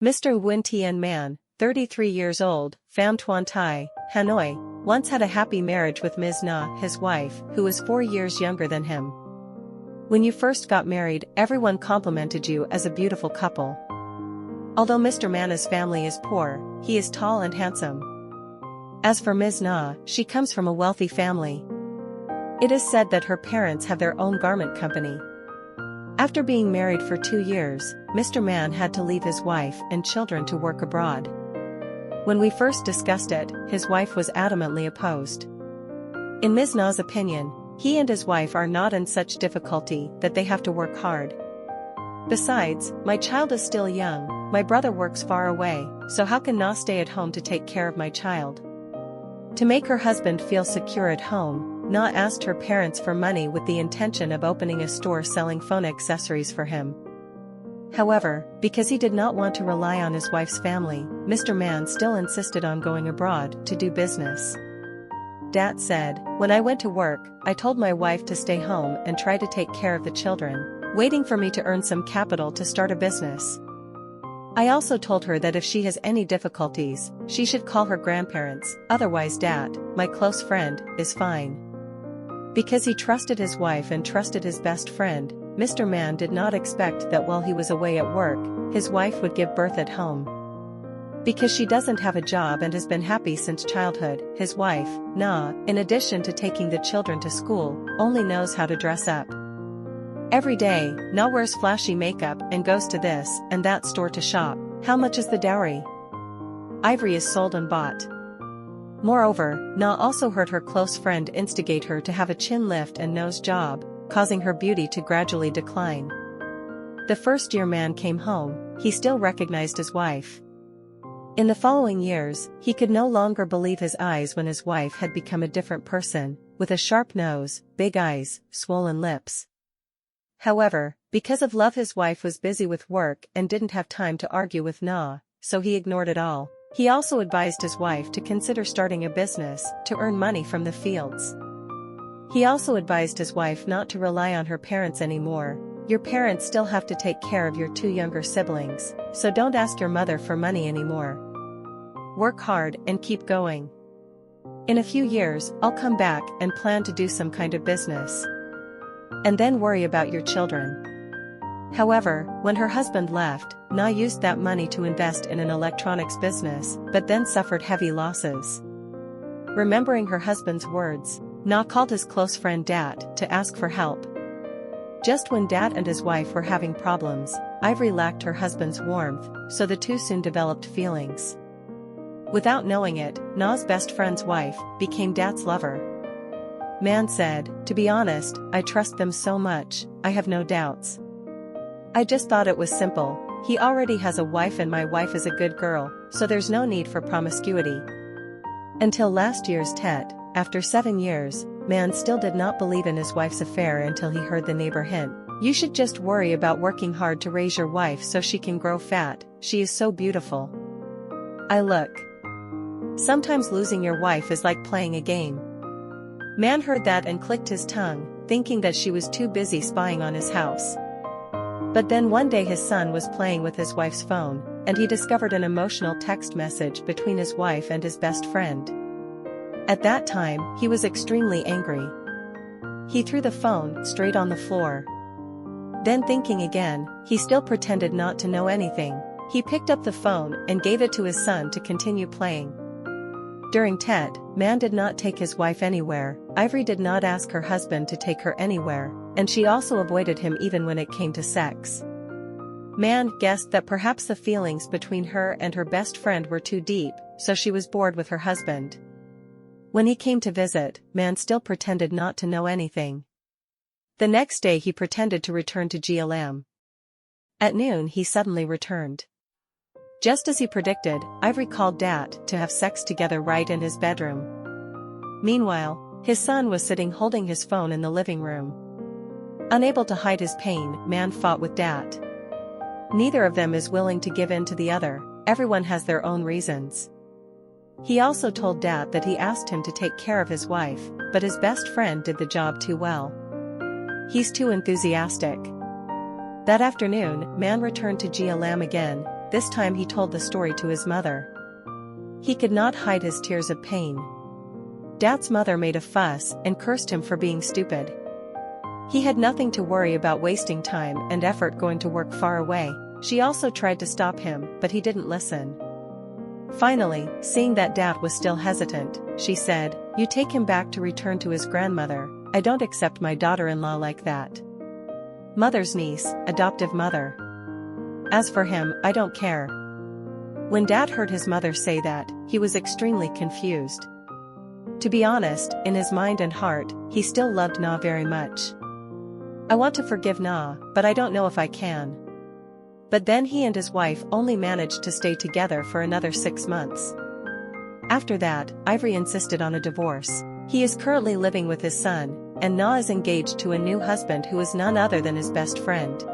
Mr. Nguyen Tien Man, 33 years old, Pham Tuan Thai, Hanoi, once had a happy marriage with Ms. Na, his wife, who was 4 years younger than him. When you first got married, everyone complimented you as a beautiful couple. Although Mr. Man's family is poor, he is tall and handsome. As for Ms. Na, she comes from a wealthy family. It is said that her parents have their own garment company. After being married for 2 years, Mr. Man had to leave his wife and children to work abroad. When we first discussed it, his wife was adamantly opposed. In Ms. Na's opinion, he and his wife are not in such difficulty that they have to work hard. Besides, my child is still young, my brother works far away, so how can Na stay at home to take care of my child? To make her husband feel secure at home, Na asked her parents for money with the intention of opening a store selling phone accessories for him. However, because he did not want to rely on his wife's family, Mr. Man still insisted on going abroad to do business. Dat said, "When I went to work, I told my wife to stay home and try to take care of the children, waiting for me to earn some capital to start a business. I also told her that if she has any difficulties, she should call her grandparents, otherwise Dat, my close friend, is fine." Because he trusted his wife and trusted his best friend, Mr. Man did not expect that while he was away at work, his wife would give birth at home. Because she doesn't have a job and has been happy since childhood, his wife, Na, in addition to taking the children to school, only knows how to dress up. Every day, Na wears flashy makeup and goes to this and that store to shop. How much is the dowry? Ivory is sold and bought. Moreover, Na also heard her close friend instigate her to have a chin lift and nose job, causing her beauty to gradually decline. The first year Man came home, he still recognized his wife. In the following years, he could no longer believe his eyes when his wife had become a different person, with a sharp nose, big eyes, swollen lips. However, because of love his wife was busy with work and didn't have time to argue with Na, so he ignored it all. He also advised his wife to consider starting a business to earn money from the fields. He also advised his wife not to rely on her parents anymore. Your parents still have to take care of your 2 younger siblings, so don't ask your mother for money anymore. Work hard and keep going. In a few years, I'll come back and plan to do some kind of business. And then worry about your children. However, when her husband left, Na used that money to invest in an electronics business, but then suffered heavy losses. Remembering her husband's words, Na called his close friend Dat to ask for help. Just when Dat and his wife were having problems, Ivory lacked her husband's warmth, so the two soon developed feelings. Without knowing it, Na's best friend's wife became Dat's lover. Man said, "To be honest, I trust them so much, I have no doubts. I just thought it was simple, he already has a wife and my wife is a good girl, so there's no need for promiscuity." Until last year's Tet, after 7 years, Man still did not believe in his wife's affair until he heard the neighbor hint, "You should just worry about working hard to raise your wife so she can grow fat, she is so beautiful." I look. Sometimes losing your wife is like playing a game. Man heard that and clicked his tongue, thinking that she was too busy spying on his house. But then one day his son was playing with his wife's phone, and he discovered an emotional text message between his wife and his best friend. At that time, he was extremely angry. He threw the phone straight on the floor. Then thinking again, he still pretended not to know anything. He picked up the phone and gave it to his son to continue playing. During Tet, Man did not take his wife anywhere, Ivory did not ask her husband to take her anywhere, and she also avoided him even when it came to sex. Man guessed that perhaps the feelings between her and her best friend were too deep, so she was bored with her husband. When he came to visit, Man still pretended not to know anything. The next day he pretended to return to GLM. At noon he suddenly returned. Just as he predicted, Ivory called Dat to have sex together right in his bedroom. Meanwhile, his son was sitting holding his phone in the living room. Unable to hide his pain, Man fought with Dat. Neither of them is willing to give in to the other, everyone has their own reasons. He also told Dat that he asked him to take care of his wife, but his best friend did the job too well. He's too enthusiastic. That afternoon, Man returned to GLM again, this time he told the story to his mother. He could not hide his tears of pain. Dad's mother made a fuss and cursed him for being stupid. He had nothing to worry about wasting time and effort going to work far away. She also tried to stop him, but he didn't listen. Finally, seeing that Dad was still hesitant, she said, "You take him back to return to his grandmother. I don't accept my daughter-in-law like that. Mother's niece, adoptive mother. As for him, I don't care." When Dad heard his mother say that, he was extremely confused. To be honest, in his mind and heart, he still loved Na very much. "I want to forgive Na, but I don't know if I can." But then he and his wife only managed to stay together for another 6 months. After that, Ivory insisted on a divorce. He is currently living with his son, and Na is engaged to a new husband who is none other than his best friend.